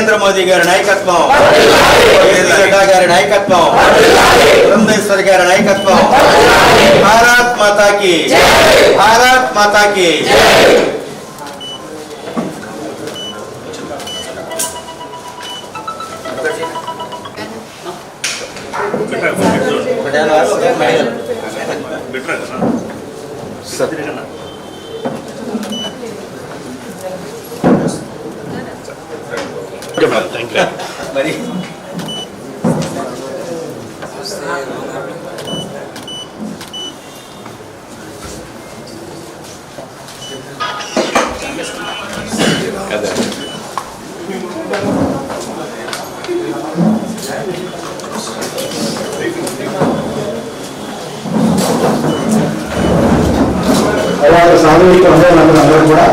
నరేంద్ర మోదీ గారి నాయకత్వం, గారి నాయకత్వం, పురంధేశ్వరి గారి నాయకత్వం. భారత్ మాతాకి, భారత్ మాతాకి. మరి సామూహిక అందరూ కూడా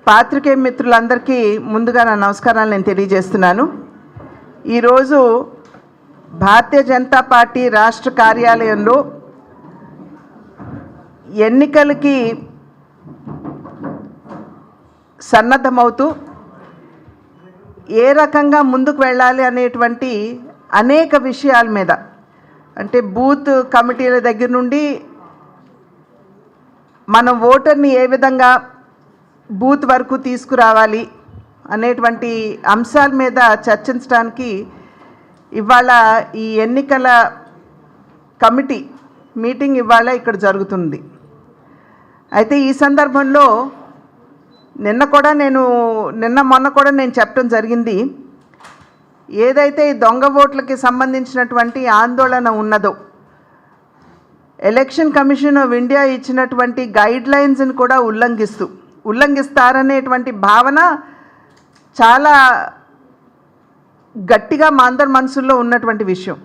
పాత్రికేయ మిత్రులందరికీ ముందుగా నా నమస్కారాలు నేను తెలియజేస్తున్నాను. ఈరోజు భారతీయ జనతా పార్టీ రాష్ట్ర కార్యాలయంలో ఎన్నికలకి సన్నద్ధమవుతూ ఏ రకంగా ముందుకు వెళ్ళాలి అనేటువంటి అనేక విషయాల మీద, అంటే బూత్ కమిటీల దగ్గర నుండి మనం ఓటర్ని ఏ విధంగా బూత్ వరకు తీసుకురావాలి అనేటువంటి అంశాల మీద చర్చించడానికి ఇవాళ ఈ ఎన్నికల కమిటీ మీటింగ్ ఇవాళ ఇక్కడ జరుగుతుంది. అయితే ఈ సందర్భంలో మొన్న కూడా నేను చెప్పడం జరిగింది, ఏదైతే ఈ దొంగ ఓట్లకి సంబంధించినటువంటి ఆందోళన ఉన్నదో, ఎలక్షన్ కమిషన్ ఆఫ్ ఇండియా ఇచ్చినటువంటి గైడ్లైన్స్ని కూడా ఉల్లంఘిస్తారనేటువంటి భావన చాలా గట్టిగా మా అందరి మనసుల్లో ఉన్నటువంటి విషయం.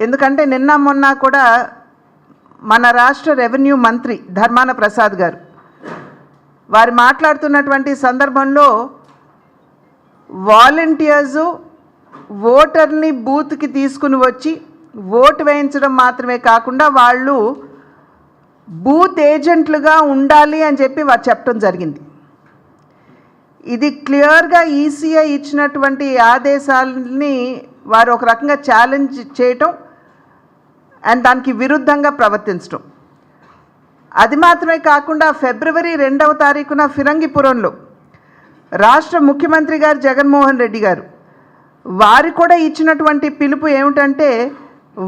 ఎందుకంటే నిన్న మొన్న కూడా మన రాష్ట్ర రెవెన్యూ మంత్రి ధర్మాన ప్రసాద్ గారు వారు మాట్లాడుతున్నటువంటి సందర్భంలో వాలంటీర్స్ ఓటర్ని బూత్కి తీసుకుని వచ్చి ఓటు వేయించడం మాత్రమే కాకుండా వాళ్ళు బూత్ ఏజెంట్లుగా ఉండాలి అని చెప్పి వారు చెప్పడం జరిగింది. ఇది క్లియర్గా ఈసీఐ ఇచ్చినటువంటి ఆదేశాలని వారు ఒక రకంగా ఛాలెంజ్ చేయటం అండ్ దానికి విరుద్ధంగా ప్రవర్తించడం. అది మాత్రమే కాకుండా ఫిబ్రవరి 2వ తారీఖున ఫిరంగిపురంలో రాష్ట్ర ముఖ్యమంత్రి గారు జగన్మోహన్ రెడ్డి గారు వారు కూడా ఇచ్చినటువంటి పిలుపు ఏమిటంటే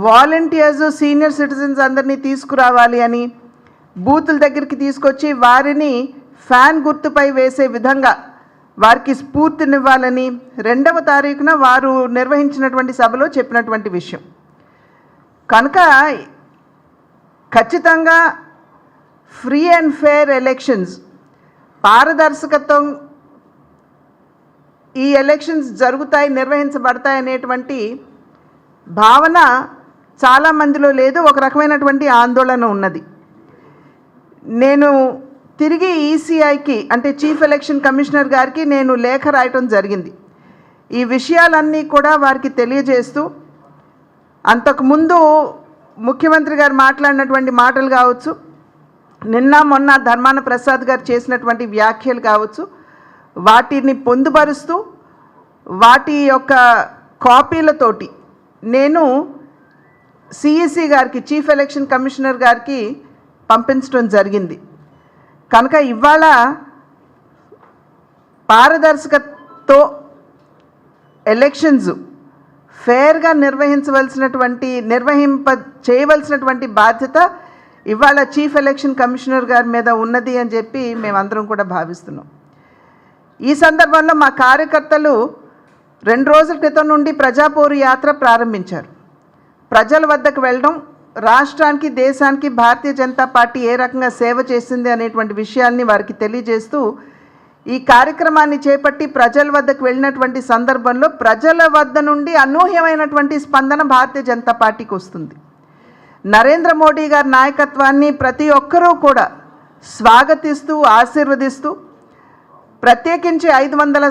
వాలంటీర్స్ సీనియర్ సిటిజన్స్ అందరినీ తీసుకురావాలి అని, బూతుల దగ్గరికి తీసుకొచ్చి వారిని ఫ్యాన్ గుర్తుపై వేసే విధంగా వారికి స్ఫూర్తినివ్వాలని 2వ తారీఖున వారు నిర్వహించినటువంటి సభలో చెప్పినటువంటి విషయం. కనుక ఖచ్చితంగా ఫ్రీ అండ్ ఫెయిర్ ఎలక్షన్స్, పారదర్శకత్వం ఈ ఎలక్షన్స్ జరుగుతాయి, నిర్వహించబడతాయి అనేటువంటి భావన చాలామందిలో లేదు. ఒక రకమైనటువంటి ఆందోళన ఉన్నది. నేను తిరిగి ఈసీఐకి అంటే చీఫ్ ఎలక్షన్ కమిషనర్ గారికి నేను లేఖ రాయటం జరిగింది. ఈ విషయాలన్నీ కూడా వారికి తెలియజేస్తూ, అంతకుముందు ముఖ్యమంత్రి గారు మాట్లాడినటువంటి మాటలు కావచ్చు, నిన్న మొన్న ధర్మాన ప్రసాద్ గారు చేసినటువంటి వ్యాఖ్యలు కావచ్చు, వాటిని పొందుపరుస్తూ వాటి యొక్క కాపీలతోటి నేను సిఈసి గారికి చీఫ్ ఎలక్షన్ కమిషనర్ గారికి పంపించడం జరిగింది. కనుక ఇవాళ పారదర్శకతో ఎలక్షన్స్ ఫెయిర్గా చేయవలసినటువంటి బాధ్యత ఇవాళ చీఫ్ ఎలక్షన్ కమిషనర్ గారి మీద ఉన్నది అని చెప్పి మేమందరం కూడా భావిస్తున్నాం. ఈ సందర్భంలో మా కార్యకర్తలు 2 రోజుల క్రితం నుండి ప్రజాపోరు యాత్ర ప్రారంభించారు. ప్రజల వద్దకు వెళ్ళడం, రాష్ట్రానికి దేశానికి భారతీయ జనతా పార్టీ ఏ రకంగా సేవ చేసింది అనేటువంటి విషయాల్ని వారికి తెలియజేస్తూ ఈ కార్యక్రమాన్ని చేపట్టి ప్రజల వద్దకు వెళ్ళినటువంటి సందర్భంలో ప్రజల వద్ద నుండి అనూహ్యమైనటువంటి స్పందన భారతీయ జనతా పార్టీకి వస్తుంది. నరేంద్ర మోడీ గారి నాయకత్వాన్ని ప్రతి ఒక్కరూ కూడా స్వాగతిస్తూ ఆశీర్వదిస్తూ, ప్రత్యేకించి 500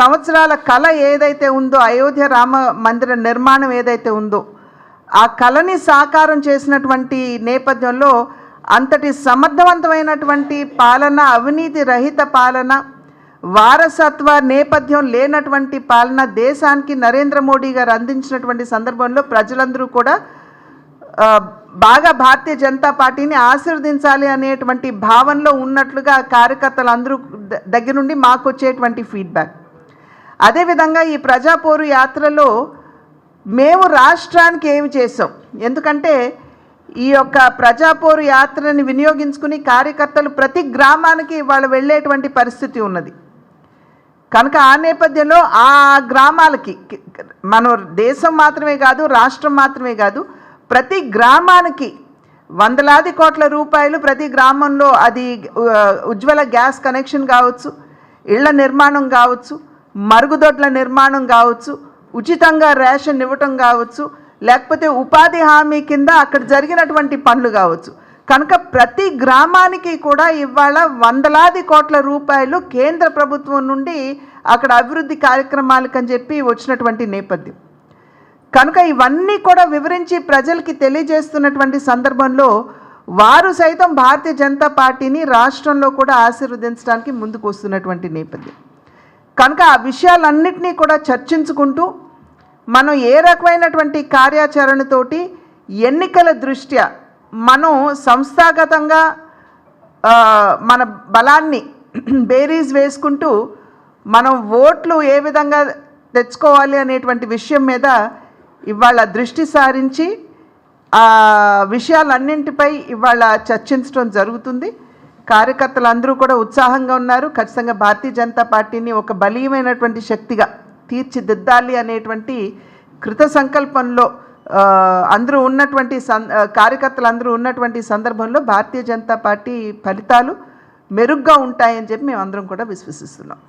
సంవత్సరాల కళ ఏదైతే ఉందో, అయోధ్య రామ మందిర నిర్మాణం ఏదైతే ఉందో ఆ కళని సాకారం చేసినటువంటి నేపథ్యంలో అంతటి సమర్థవంతమైనటువంటి పాలన, అవినీతి రహిత పాలన, వారసత్వ నేపథ్యం లేనటువంటి పాలన దేశానికి నరేంద్ర మోడీ గారు అందించినటువంటి సందర్భంలో ప్రజలందరూ కూడా బాగా భారతీయ జనతా పార్టీని ఆశీర్వదించాలి అనేటువంటి భావనలో ఉన్నట్లుగా కార్యకర్తలందరూ దగ్గర నుండి మాకు వచ్చేటువంటి ఫీడ్బ్యాక్. అదేవిధంగా ఈ ప్రజాపోరు యాత్రలో మేము రాష్ట్రానికి ఏమి చేసాం, ఎందుకంటే ఈ యొక్క ప్రజాపోరు యాత్రని వినియోగించుకుని కార్యకర్తలు ప్రతి గ్రామానికి వాళ్ళు వెళ్ళేటువంటి పరిస్థితి ఉన్నది కనుక ఆ నేపథ్యంలో ఆ గ్రామాలకి మన దేశం మాత్రమే కాదు, రాష్ట్రం మాత్రమే కాదు, ప్రతి గ్రామానికి వందలాది కోట్ల రూపాయలు ప్రతి గ్రామంలో, అది ఉజ్వల గ్యాస్ కనెక్షన్ కావచ్చు, ఇళ్ల నిర్మాణం కావచ్చు, మరుగుదొడ్ల నిర్మాణం కావచ్చు, ఉచితంగా రేషన్ ఇవ్వటం కావచ్చు, లేకపోతే ఉపాధి హామీ కింద అక్కడ జరిగినటువంటి పనులు కావచ్చు. కనుక ప్రతి గ్రామానికి కూడా ఇవాళ వందలాది కోట్ల రూపాయలు కేంద్ర ప్రభుత్వం నుండి అక్కడ అభివృద్ధి కార్యక్రమాలకని చెప్పి వచ్చినటువంటి నేపథ్యం కనుక ఇవన్నీ కూడా వివరించి ప్రజలకి తెలియజేస్తున్నటువంటి సందర్భంలో వారు సైతం భారతీయ జనతా పార్టీని రాష్ట్రంలో కూడా ఆశీర్వదించడానికి ముందుకు వస్తున్నటువంటి నేపథ్యం కనుక ఆ విషయాలన్నింటినీ కూడా చర్చించుకుంటూ మనం ఏ రకమైనటువంటి కార్యాచరణతోటి ఎన్నికల దృష్ట్యా మనం సంస్థాగతంగా మన బలాన్ని బేరీజ్ వేసుకుంటూ మనం ఓట్లు ఏ విధంగా తెచ్చుకోవాలి అనేటువంటి విషయం మీద ఇవాళ దృష్టి సారించి ఆ విషయాలన్నింటిపై ఇవాళ చర్చించడం జరుగుతుంది. కార్యకర్తలందరూ కూడా ఉత్సాహంగా ఉన్నారు. ఖచ్చితంగా భారతీయ జనతా పార్టీని ఒక బలీయమైనటువంటి శక్తిగా తీర్చిదిద్దాలి అనేటువంటి కృత సంకల్పంలో అందరూ ఉన్నటువంటి కార్యకర్తలు అందరూ ఉన్నటువంటి సందర్భంలో భారతీయ జనతా పార్టీ ఫలితాలు మెరుగ్గా ఉంటాయని చెప్పి మేము అందరం కూడా విశ్వసిస్తున్నాం.